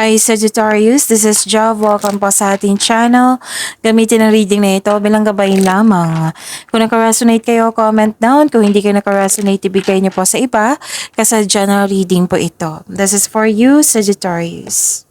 Hi Sagittarius, this is Jav. Welcome po sa ating channel. Gamitin ang reading na ito bilang gabay lamang. Kung naka-resonate kayo, comment down. Kung hindi kayo naka-resonate, ibigay niyo po sa iba kasi general reading po ito. This is for you, Sagittarius.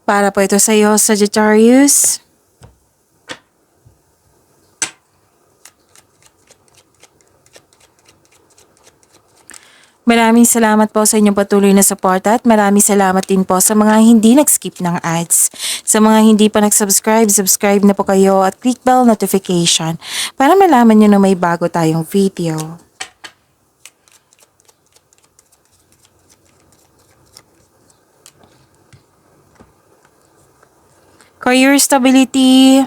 Para po ito sa iyo, Sagittarius. Maraming salamat po sa inyong patuloy na suporta at maraming salamat din po sa mga hindi nag-skip ng ads. Sa mga hindi pa nag-subscribe, subscribe na po kayo at click bell notification para malaman nyo na may bago tayong video. Career stability,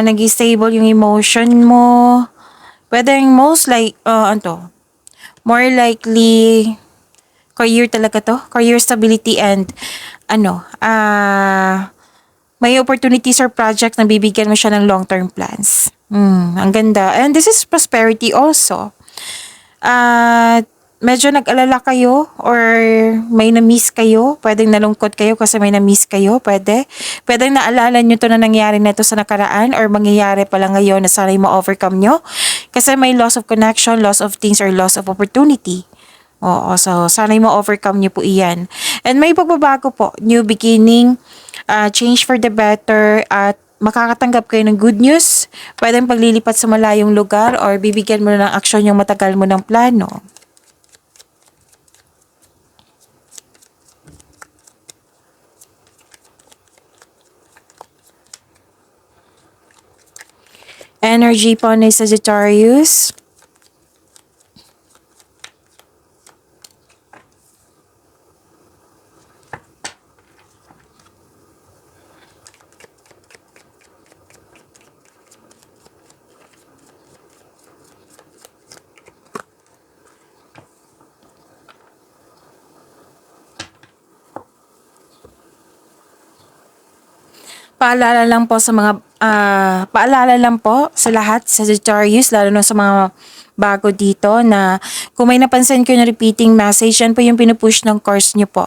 nag-stable yung emotion mo. Pwedeng more likely, career talaga to. Career stability and, may opportunities or projects na bibigyan mo siya ng long-term plans. Ang ganda. And this is prosperity also. Medyo nag-alala kayo or may na-miss kayo. Pwedeng nalungkot kayo kasi may na-miss kayo. Pwedeng naalala nyo to na nangyari na ito sa nakaraan or mangyayari pala ngayon na sana'y ma-overcome nyo. Kasi may loss of connection, loss of things, or loss of opportunity. Oo, so sana'y ma-overcome nyo po iyan. And may pagbabago po. New beginning, change for the better, at makakatanggap kayo ng good news. Pwedeng paglilipat sa malayong lugar or bibigyan mo na ng aksyon yung matagal mo ng plano. Energy po ni Sagittarius. Paalala lang po sa lahat, sa Sagittarius, lalo na sa mga bago dito, na kung may napansin ko na repeating message, yan po yung pinupush ng course nyo po.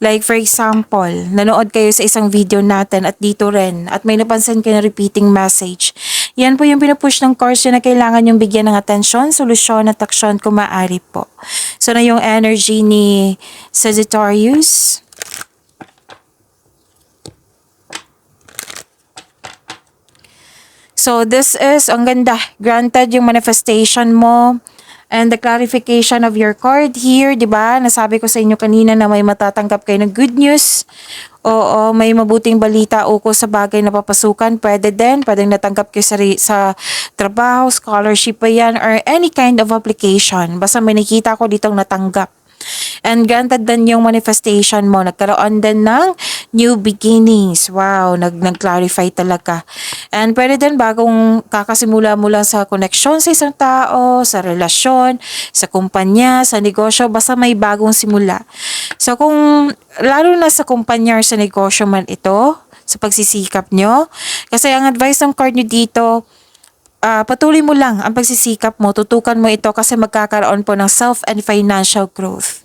Like for example, nanood kayo sa isang video natin at dito rin, at may napansin kayo na repeating message. Yan po yung pinupush ng course na kailangan yung bigyan ng atensyon, solusyon at aksyon kung maaari po. So na yung energy ni Sagittarius. So this is, ang ganda, granted yung manifestation mo and the clarification of your card here, di ba? Nasabi ko sa inyo kanina na may matatanggap kayo ng good news. Oo, may mabuting balita ukol sa bagay na papasukan. Pwedeng natanggap kayo sa trabaho, scholarship pa yan, or any kind of application. Basta may nakita ko ditong natanggap. And granted din yung manifestation mo. Nagkaroon din ng new beginnings. Wow, nag-clarify talaga. And pwede din bagong kakasimula mula sa koneksyon sa isang tao, sa relasyon, sa kumpanya, sa negosyo, basta may bagong simula. So kung lalo na sa kumpanya or sa negosyo man ito, sa pagsisikap nyo, kasi ang advice ng card nyo dito, patuloy mo lang ang pagsisikap mo, tutukan mo ito kasi magkakaroon po ng self and financial growth.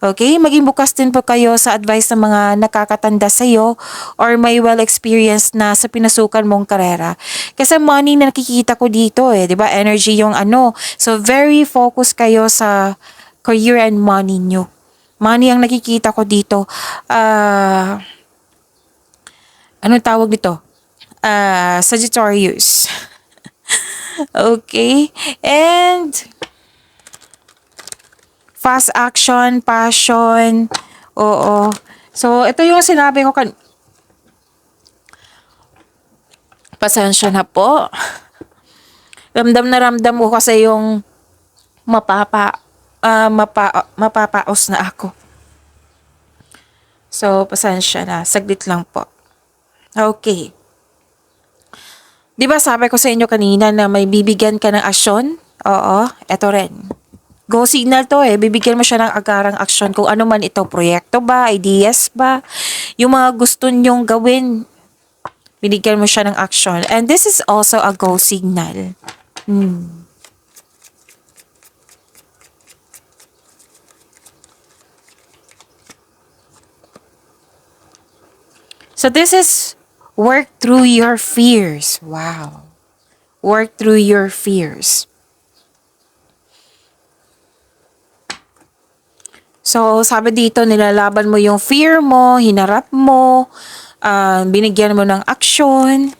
Okay? Maging bukas din po kayo sa advice ng mga nakakatanda sa iyo or may well-experienced na sa pinasukan mong karera. Kasi money na nakikita ko dito di ba? Energy yung So, very focus kayo sa career and money nyo. Money ang nakikita ko dito. Anong tawag dito? Sagittarius. Okay. And fast action, passion. Oo. So, ito yung sinabi ko pasensya na po. Ramdam na ramdam ko kasi yung mapapaos na ako. So, pasensya na. Saglit lang po. Okay. Di ba sabi ko sa inyo kanina na may bibigyan ka ng aksyon? Oo, eto rin. Go signal to eh. Bibigyan mo siya ng agarang aksyon kung ano man ito. Proyekto ba? Ideas ba? Yung mga gusto nyong gawin, binigyan mo siya ng action. And this is also a go signal. So this is work through your fears. Wow. Work through your fears. So, sabi dito, nilalaban mo yung fear mo, hinarap mo, binigyan mo ng action.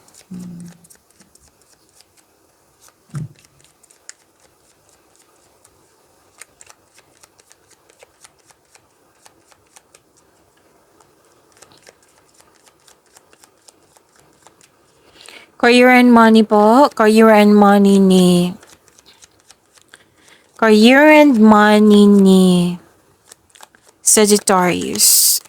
Career and money po. Career and money ni Sagittarius.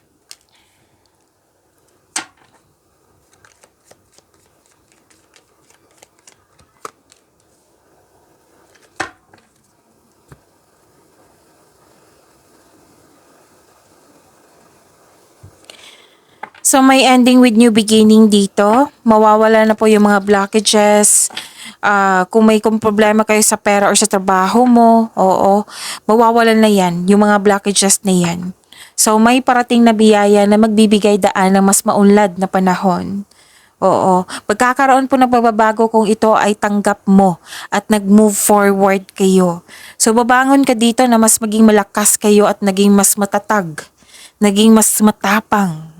So, may ending with new beginning dito. Mawawala na po yung mga blockages. Kung may problema kayo sa pera or sa trabaho mo, oo, mawawalan na yan, yung mga blockages na yan. So, may parating na biyaya na magbibigay daan ng mas maunlad na panahon. Oo. Pagkakaroon po ng pagbabago kung ito ay tanggap mo at nag-move forward kayo. So, babangon ka dito na mas maging malakas kayo at naging mas matatag. Naging mas matapang.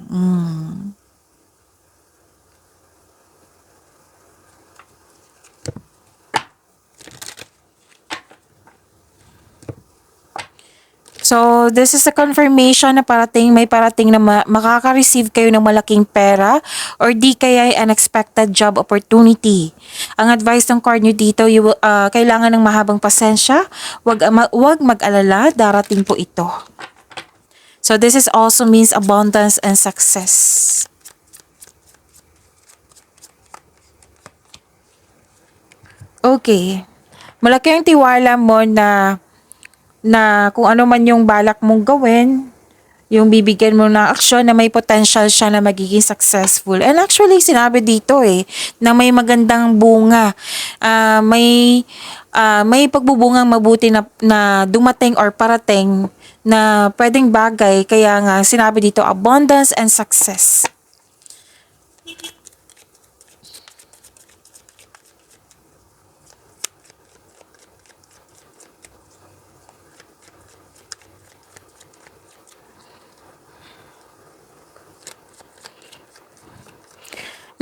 So, this is a confirmation na may parating na makaka-receive kayo ng malaking pera or di kaya ay unexpected job opportunity. Ang advice ng card nyo dito, kailangan ng mahabang pasensya, wag mag-alala, darating po ito. So, this is also means abundance and success. Okay. Malaki ang tiwala mo na kung ano man yung balak mong gawin, yung bibigyan mo ng aksyon na may potential siya na magiging successful. And actually, sinabi dito na may magandang bunga. May pagbubungang mabuti na dumating or parating na pwedeng bagay. Kaya nga, sinabi dito, abundance and success.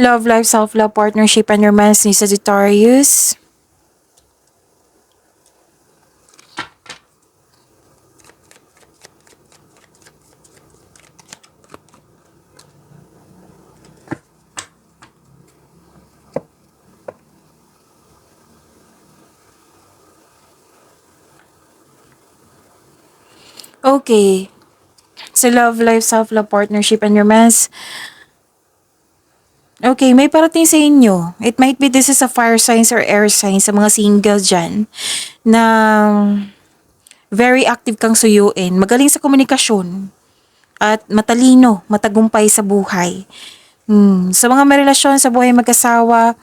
Love life, self-love, partnership, and romance ni Sagittarius. Okay. Sa love life, self-love, partnership, and romance, okay, may parating sa inyo. It might be this is a fire signs or air signs sa mga single dyan na very active kang suyuin, magaling sa komunikasyon, at matalino, matagumpay sa buhay. Sa mga may relasyon sa buhay mag-asawa,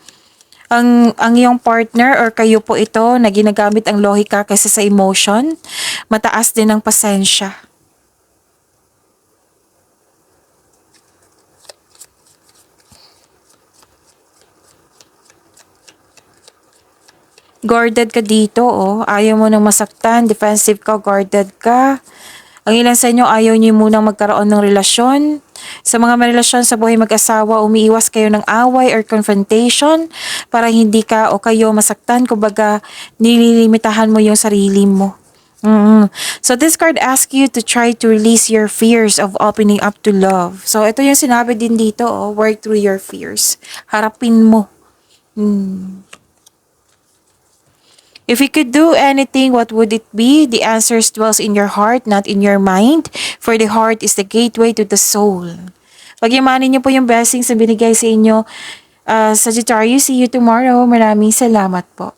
ang iyong partner or kayo po ito na ginagamit ang lohika kaysa sa emotion, mataas din ang pasensya. Guarded ka dito, Ayaw mo nang masaktan, defensive ka, guarded ka. Ang ilan sa inyo, ayaw niyo munang magkaroon ng relasyon. Sa mga may relasyon sa buhay mag-asawa, umiiwas kayo ng away or confrontation para hindi ka o kayo masaktan. Kumbaga, nililimitahan mo yung sarili mo. So this card asks you to try to release your fears of opening up to love. So ito yung sinabi din dito, work through your fears. Harapin mo. If you could do anything, what would it be? The answer dwells in your heart, not in your mind. For the heart is the gateway to the soul. Pagyamanin niyo po yung blessings na binigay sa inyo. Sagittarius, see you tomorrow. Maraming salamat po.